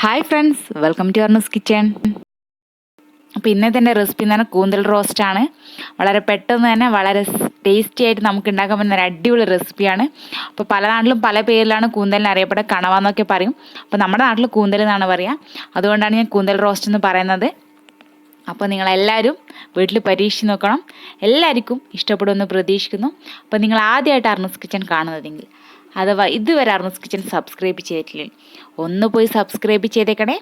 Hi friends, welcome to Arna's kitchen. അപ്പോൾ ഇന്നത്തെ എൻ്റെ റെസിപ്പി എന്ന് പറഞ്ഞാൽ കൂന്തൽ റോസ്റ്റാണ്. വളരെ പെട്ടെന്ന് തന്നെ വളരെ ടേസ്റ്റി ആയിട്ട് നമുക്ക് ഉണ്ടാക്കാൻ പറ്റുന്ന ഒരു അടിപൊളി റെസിപ്പിയാണ്. അപ്പോൾ പല നാട്ടിലും പല പേരിലാണ് കൂന്തലിന് അറിയപ്പെടുക. കണവ എന്നൊക്കെ പറയും. അപ്പോൾ നമ്മുടെ നാട്ടിൽ കൂന്തൽ എന്നാണ് പറയുക. അതുകൊണ്ടാണ് ഞാൻ കൂന്തൽ റോസ്റ്റ് എന്ന് പറയുന്നത്. അപ്പോൾ നിങ്ങളെല്ലാവരും വീട്ടിൽ പരീക്ഷിച്ച് നോക്കണം. എല്ലാവർക്കും ഇഷ്ടപ്പെടുമെന്ന് പ്രതീക്ഷിക്കുന്നു. അപ്പോൾ നിങ്ങൾ ആദ്യമായിട്ട് അർണസ് കിച്ചൺ കാണുന്നതെങ്കിൽ അഥവാ ഇതുവരെ അർണസ് കിച്ചൺ സബ്സ്ക്രൈബ് ചെയ്തിട്ടില്ലെങ്കിൽ ഒന്ന് പോയി സബ്സ്ക്രൈബ് ചെയ്തേക്കണേ.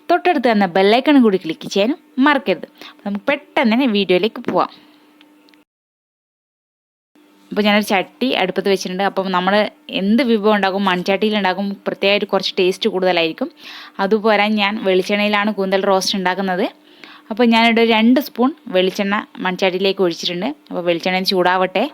തൊട്ടടുത്ത് തന്നെ ബെല്ലൈക്കണും കൂടി ക്ലിക്ക് ചെയ്യാനും മറക്കരുത്. നമുക്ക് പെട്ടെന്ന് തന്നെ വീഡിയോയിലേക്ക് പോവാം. അപ്പോൾ ഞാനൊരു ചട്ടി അടുപ്പത്ത് വെച്ചിട്ടുണ്ട്. അപ്പം നമ്മൾ എന്ത് വിഭവം ഉണ്ടാക്കും മൺചട്ടിയിൽ ഉണ്ടാക്കും പ്രത്യേകമായിട്ട് കുറച്ച് ടേസ്റ്റ് കൂടുതലായിരിക്കും. അതുപോലെ ഞാൻ വെളിച്ചെണ്ണയിലാണ് കൂന്തൽ റോസ്റ്റ് ഉണ്ടാക്കുന്നത്. അപ്പോൾ ഞാനിവിടെ 2 സ്പൂൺ വെളിച്ചെണ്ണ മൺചട്ടിയിലേക്ക് ഒഴിച്ചിട്ടുണ്ട്. അപ്പോൾ വെളിച്ചെണ്ണ ചൂടാവട്ടെ.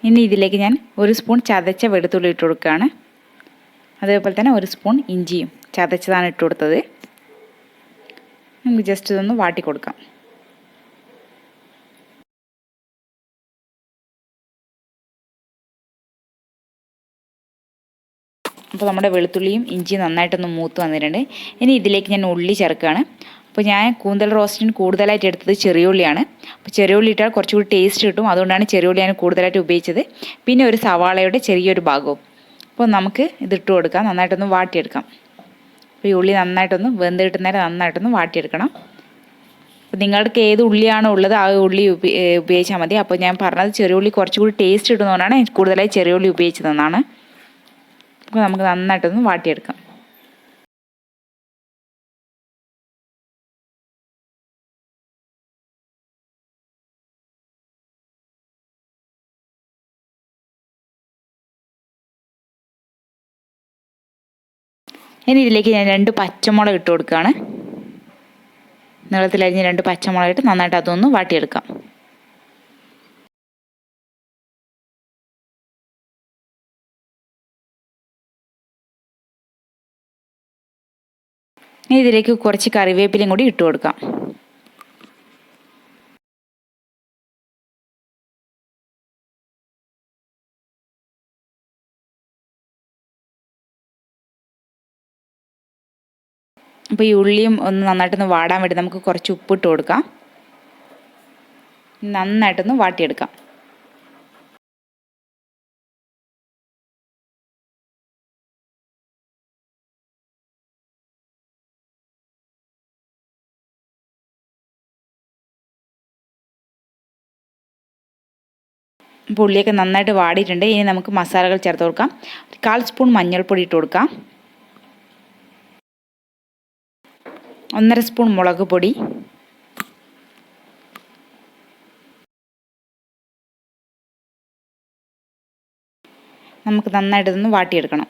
ഇനി ഇതിലേക്ക് ഞാൻ 1 സ്പൂൺ ചതച്ച വെളുത്തുള്ളി ഇട്ട് കൊടുക്കുകയാണ്. അതേപോലെ തന്നെ 1 സ്പൂൺ ഇഞ്ചിയും ചതച്ചതാണ് ഇട്ട് കൊടുത്തത്. നമുക്ക് ജസ്റ്റ് ഇതൊന്ന് വാട്ടി കൊടുക്കാം. അപ്പോൾ നമ്മുടെ വെളുത്തുള്ളിയും ഇഞ്ചിയും നന്നായിട്ടൊന്ന് മൂത്ത് വന്നിട്ടുണ്ട്. ഇനി ഇതിലേക്ക് ഞാൻ ഉള്ളി ചേർക്കുകയാണ്. അപ്പോൾ ഞാൻ കൂന്തൽ റോസ്റ്റിന് കൂടുതലായിട്ട് എടുത്തത് ചെറിയ ഉള്ളിയാണ്. അപ്പോൾ ചെറിയ ഉള്ളി ഇട്ടാൽ കുറച്ചുകൂടി ടേസ്റ്റ് കിട്ടും. അതുകൊണ്ടാണ് ചെറിയ ഉള്ളി ഞാൻ കൂടുതലായിട്ട് ഉപയോഗിച്ചത്. പിന്നെ ഒരു സവാളയുടെ ചെറിയൊരു ഭാഗവും. അപ്പോൾ നമുക്ക് ഇതിട്ട് കൊടുക്കാം. നന്നായിട്ടൊന്ന് വാട്ടിയെടുക്കാം. അപ്പോൾ ഈ ഉള്ളി നന്നായിട്ടൊന്ന് വെന്ത് കിട്ടുന്നേരം നന്നായിട്ടൊന്ന് വാട്ടിയെടുക്കണം. അപ്പോൾ നിങ്ങൾക്ക് ഏത് ഉള്ളിയാണോ ഉള്ളത് ആ ഉള്ളി ഉപയോഗിച്ചാൽ മതി. അപ്പോൾ ഞാൻ പറഞ്ഞത് ചെറിയ ഉള്ളി കുറച്ചുകൂടി ടേസ്റ്റ് കിട്ടുന്നതുകൊണ്ടാണ് കൂടുതലായി ചെറിയ ഉള്ളി ഉപയോഗിച്ചതെന്നാണ്. അപ്പോൾ നമുക്ക് നന്നായിട്ടൊന്ന് വാട്ടിയെടുക്കാം. ഇനി ഇതിലേക്ക് ഞാൻ 2 പച്ചമുളക് ഇട്ട് കൊടുക്കുകയാണ്. നീളത്തിലരിഞ്ഞ് 2 പച്ചമുളക് ഇട്ട് നന്നായിട്ട് അതൊന്ന് വാട്ടിയെടുക്കാം. ഇനി ഇതിലേക്ക് കുറച്ച് കറിവേപ്പിലയും കൂടി ഇട്ട് കൊടുക്കാം. അപ്പോൾ ഈ ഉള്ളിയും ഒന്ന് നന്നായിട്ടൊന്ന് വാടാൻ വേണ്ടി നമുക്ക് കുറച്ച് ഉപ്പിട്ട് കൊടുക്കാം. നന്നായിട്ടൊന്ന് വാട്ടിയെടുക്കാം. അപ്പോൾ ഉള്ളിയൊക്കെ നന്നായിട്ട് വാടിയിട്ടുണ്ട്. ഇനി നമുക്ക് മസാലകൾ ചേർത്ത് കൊടുക്കാം. 1/4 സ്പൂൺ മഞ്ഞൾപ്പൊടി ഇട്ട് കൊടുക്കാം. 1/2 സ്പൂൺ മുളക് പൊടി, നമുക്ക് നന്നായിട്ട് ഇതൊന്ന് വാട്ടിയെടുക്കണം.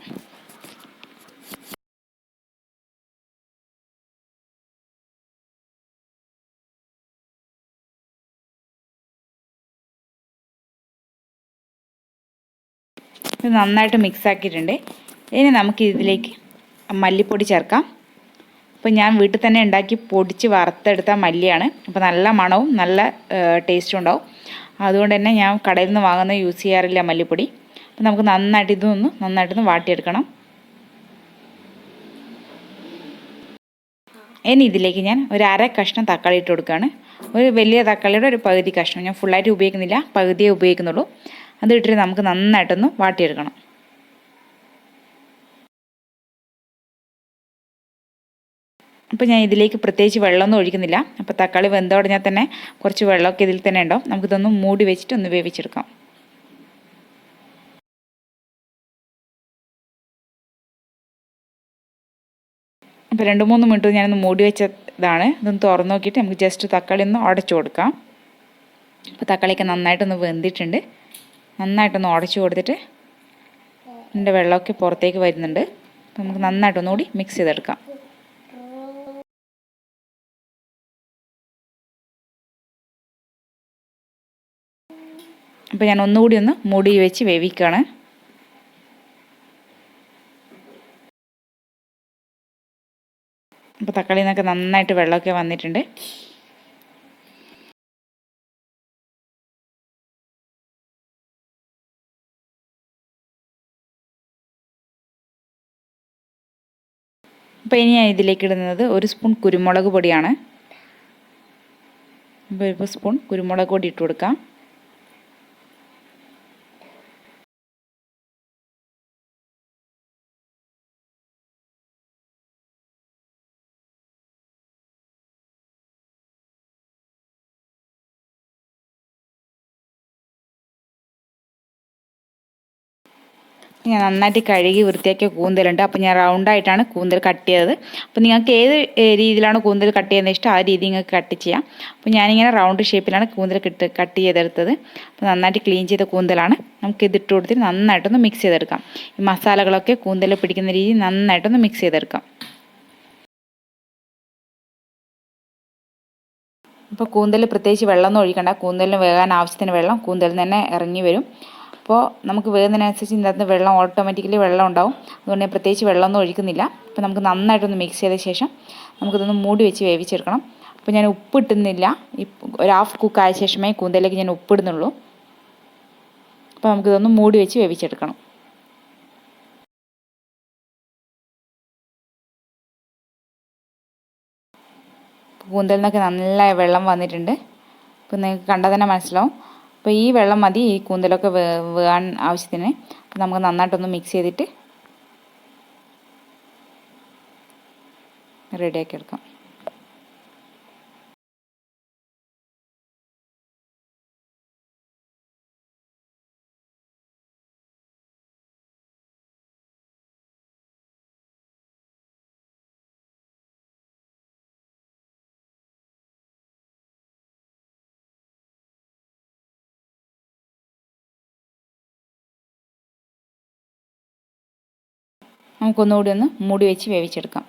ഇത് നന്നായിട്ട് മിക്സ് ആക്കിയിട്ടുണ്ട്. ഇനി നമുക്ക് ഇതിലേക്ക് മല്ലിപ്പൊടി ചേർക്കാം. അപ്പോൾ ഞാൻ വീട്ടിൽ തന്നെ ഉണ്ടാക്കി പൊടിച്ച് വറുത്തെടുത്ത മല്ലിയാണ്. അപ്പോൾ നല്ല മണവും നല്ല ടേസ്റ്റും ഉണ്ടാവും. അതുകൊണ്ട് തന്നെ ഞാൻ കടയിൽ നിന്ന് വാങ്ങുന്നത് യൂസ് ചെയ്യാറില്ല മല്ലിപ്പൊടി. അപ്പോൾ നമുക്ക് നന്നായിട്ടൊന്ന് വാട്ടിയെടുക്കണം. ഇനി ഇതിലേക്ക് ഞാൻ ഒരു 1/2 കഷ്ണം തക്കാളി ഇട്ട് കൊടുക്കുകയാണ്. ഒരു വലിയ തക്കാളിയുടെ ഒരു പകുതി കഷ്ണം. ഞാൻ ഫുള്ളായിട്ട് ഉപയോഗിക്കുന്നില്ല, പകുതിയേ ഉപയോഗിക്കുന്നുള്ളൂ. അത് ഇട്ടിട്ട് നമുക്ക് നന്നായിട്ടൊന്ന് വാട്ടിയെടുക്കണം. അപ്പോൾ ഞാൻ ഇതിലേക്ക് പ്രത്യേകിച്ച് വെള്ളമൊന്നും ഒഴിക്കുന്നില്ല. അപ്പോൾ തക്കാളി വെന്തോടഞ്ഞാൽ തന്നെ കുറച്ച് വെള്ളമൊക്കെ ഇതിൽ തന്നെ ഉണ്ടാവും. നമുക്കിതൊന്ന് മൂടി വെച്ചിട്ട് ഒന്ന് വേവിച്ചെടുക്കാം. അപ്പോൾ 2-3 മിനിറ്റ് ഞാനൊന്ന് മൂടി വെച്ചതാണ്. ഇതൊന്ന് തുറന്ന് നോക്കിയിട്ട് നമുക്ക് ജസ്റ്റ് തക്കാളി ഒന്ന് ഉടച്ചു കൊടുക്കാം. അപ്പോൾ തക്കാളിയൊക്കെ നന്നായിട്ടൊന്ന് വെന്തിട്ടുണ്ട്. നന്നായിട്ടൊന്ന് ഉടച്ചു കൊടുത്തിട്ട് ഇതിൻ്റെ വെള്ളമൊക്കെ പുറത്തേക്ക് വരുന്നുണ്ട്. അപ്പോൾ നമുക്ക് നന്നായിട്ടൊന്നുകൂടി മിക്സ് ചെയ്തെടുക്കാം. അപ്പോൾ ഞാൻ ഒന്നുകൂടി ഒന്ന് മൂടി വെച്ച് വേവിക്കുകയാണ്. അപ്പോൾ തക്കാളിയിൽ നിന്നൊക്കെ നന്നായിട്ട് വെള്ളമൊക്കെ വന്നിട്ടുണ്ട്. അപ്പോൾ ഇനി ഞാൻ ഇതിലേക്ക് ഇടുന്നത് 1 സ്പൂൺ കുരുമുളക് പൊടിയാണ്. 1 സ്പൂൺ കുരുമുളക് പൊടി ഇട്ട് കൊടുക്കാം. ഞാൻ നന്നായിട്ട് കഴുകി വൃത്തിയാക്കിയ കൂന്തലുണ്ട്. അപ്പോൾ ഞാൻ റൗണ്ടായിട്ടാണ് കൂന്തൽ കട്ട് ചെയ്തത്. അപ്പോൾ നിങ്ങൾക്ക് ഏത് രീതിയിലാണ് കൂന്തൽ കട്ട് ചെയ്യുന്നത് ഇഷ്ടം ആ രീതി നിങ്ങൾക്ക് കട്ട് ചെയ്യാം. അപ്പോൾ ഞാനിങ്ങനെ റൗണ്ട് ഷേപ്പിലാണ് കൂന്തൽ കട്ട് ചെയ്തെടുത്തത്. അപ്പോൾ നന്നായിട്ട് ക്ലീൻ ചെയ്ത കൂന്തലാണ്. നമുക്ക് ഇതിട്ട് കൊടുത്തിട്ട് നന്നായിട്ടൊന്ന് മിക്സ് ചെയ്തെടുക്കാം. ഈ മസാലകളൊക്കെ കൂന്തൽ പിടിക്കുന്ന രീതി നന്നായിട്ടൊന്ന് മിക്സ് ചെയ്തെടുക്കാം. അപ്പോൾ കൂന്തൽ പ്രത്യേകിച്ച് വെള്ളമൊന്നും ഒഴിക്കണ്ട. കൂന്തലിന് വേകാൻ ആവശ്യത്തിന് വെള്ളം കൂന്തലിൽ നിന്ന് തന്നെ ഇറങ്ങി വരും. അപ്പോൾ നമുക്ക് വേകുന്നതിനനുസരിച്ച് ഇതിനകത്ത് വെള്ളം ഓട്ടോമാറ്റിക്കലി വെള്ളം ഉണ്ടാവും. അതുകൊണ്ട് ഞാൻ പ്രത്യേകിച്ച് വെള്ളമൊന്നും ഒഴിക്കുന്നില്ല. അപ്പോൾ നമുക്ക് നന്നായിട്ടൊന്ന് മിക്സ് ചെയ്ത ശേഷം നമുക്കിതൊന്ന് മൂടി വെച്ച് വേവിച്ചെടുക്കണം. അപ്പോൾ ഞാൻ ഉപ്പിട്ടുന്നില്ല. ഒരു ഹാഫ് കുക്കായ ശേഷമേ കൂന്തലിലേക്ക് ഞാൻ ഉപ്പിടുന്നുള്ളൂ. അപ്പോൾ നമുക്കിതൊന്ന് മൂടി വെച്ച് വേവിച്ചെടുക്കണം. കൂന്തലിൽ നിന്നൊക്കെ നല്ല വെള്ളം വന്നിട്ടുണ്ട്. അപ്പോൾ നിങ്ങൾക്ക് കണ്ടാൽ തന്നെ മനസ്സിലാവും. അപ്പോൾ ഈ വെള്ളം മതി ഈ കൂന്തലൊക്കെ വേകാൻ ആവശ്യത്തിന്. അപ്പോൾ നമുക്ക് നന്നായിട്ടൊന്ന് മിക്സ് ചെയ്തിട്ട് റെഡിയാക്കി എടുക്കാം. നമുക്കൊന്നുകൂടി ഒന്ന് മൂടി വെച്ച് വേവിച്ചെടുക്കാം.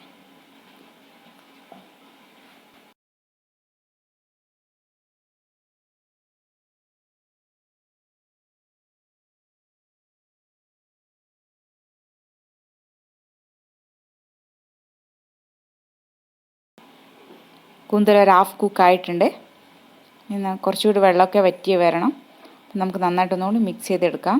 കൂന്തൽ ഒരു ഹാഫ് കുക്കായിട്ടുണ്ട്. എന്നാൽ കുറച്ചുകൂടി വെള്ളമൊക്കെ വറ്റി വരണം. നമുക്ക് നന്നായിട്ടൊന്നുകൂടി മിക്സ് ചെയ്തെടുക്കാം.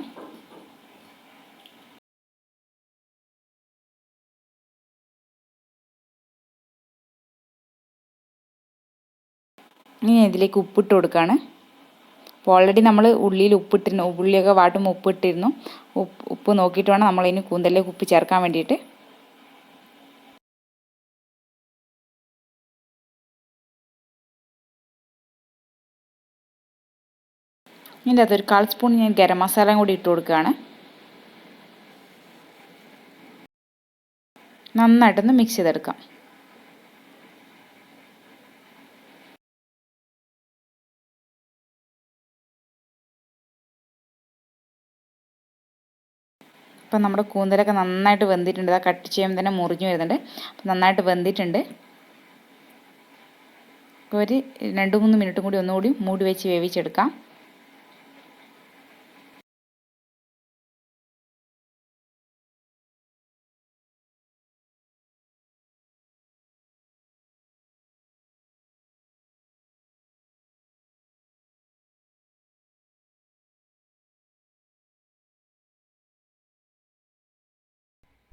ഇനി ഇതിലേക്ക് ഉപ്പിട്ട് കൊടുക്കുകയാണ്. അപ്പോൾ ഓൾറെഡി നമ്മൾ ഉള്ളിയിൽ ഉപ്പിട്ടിരുന്നു. ഉള്ളിയൊക്കെ വാട്ടുമ്പോൾ ഉപ്പിട്ടിരുന്നു. ഉപ്പ് നോക്കിയിട്ട് വേണം നമ്മളിനി കൂന്തലിലേക്ക് ഉപ്പ് ചേർക്കാൻ വേണ്ടിയിട്ട്. ഇതിൻ്റെ അകത്തൊരു 1/4 സ്പൂൺ ഞാൻ ഗരം മസാലയും കൂടി ഇട്ട് കൊടുക്കുകയാണ്. നന്നായിട്ടൊന്ന് മിക്സ് ചെയ്തെടുക്കാം. അപ്പം നമ്മുടെ കൂന്തലൊക്കെ നന്നായിട്ട് വെന്തിട്ടുണ്ട്. അത് കട്ട് ചെയ്യുമ്പോൾ തന്നെ മുറിഞ്ഞു വരുന്നുണ്ട്. അപ്പം നന്നായിട്ട് വെന്തിട്ടുണ്ട്. അപ്പോൾ ഒരു 2-3 മിനിറ്റും കൂടി ഒന്നുകൂടി മൂടി വെച്ച് വേവിച്ചെടുക്കാം.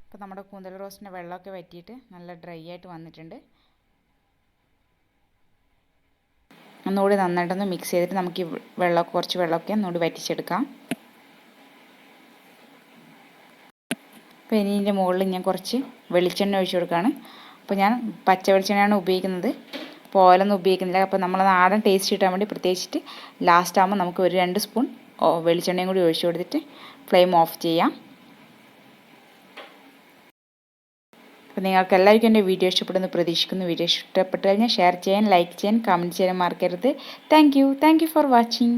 അപ്പോൾ നമ്മുടെ കൂന്തൽ റോസ്റ്റിൻ്റെ വെള്ളമൊക്കെ വറ്റിയിട്ട് നല്ല ഡ്രൈ ആയിട്ട് വന്നിട്ടുണ്ട്. ഒന്നുകൂടി നന്നായിട്ടൊന്ന് മിക്സ് ചെയ്തിട്ട് നമുക്ക് ഈ കുറച്ച് വെള്ളമൊക്കെ ഒന്നുകൂടി വറ്റിച്ചെടുക്കാം. അപ്പോൾ ഇനി ഇതിൻ്റെ മുകളിൽ ഞാൻ കുറച്ച് വെളിച്ചെണ്ണ ഒഴിച്ച് കൊടുക്കുകയാണ്. അപ്പോൾ ഞാൻ പച്ച വെളിച്ചെണ്ണയാണ് ഉപയോഗിക്കുന്നത്. അപ്പോൾ ഓയിലൊന്നും ഉപയോഗിക്കുന്നില്ല. അപ്പോൾ നമ്മൾ നാടൻ ടേസ്റ്റ് കിട്ടാൻ വേണ്ടി പ്രത്യേകിച്ചിട്ട് ലാസ്റ്റ് ആകുമ്പോൾ നമുക്ക് ഒരു 2 സ്പൂൺ വെളിച്ചെണ്ണയും കൂടി ഒഴിച്ച് കൊടുത്തിട്ട് ഫ്ലെയിം ഓഫ് ചെയ്യാം. അപ്പോൾ നിങ്ങൾക്ക് എല്ലാവർക്കും എൻ്റെ വീഡിയോ ഇഷ്ടപ്പെടുന്നു പ്രതീക്ഷിക്കുന്നു. വീഡിയോ ഇഷ്ടപ്പെട്ട് കഴിഞ്ഞാൽ ഷെയർ ചെയ്യാൻ, ലൈക്ക് ചെയ്യാൻ, കമൻറ്റ് ചെയ്യാൻ മറക്കരുത്. Thank you for watching.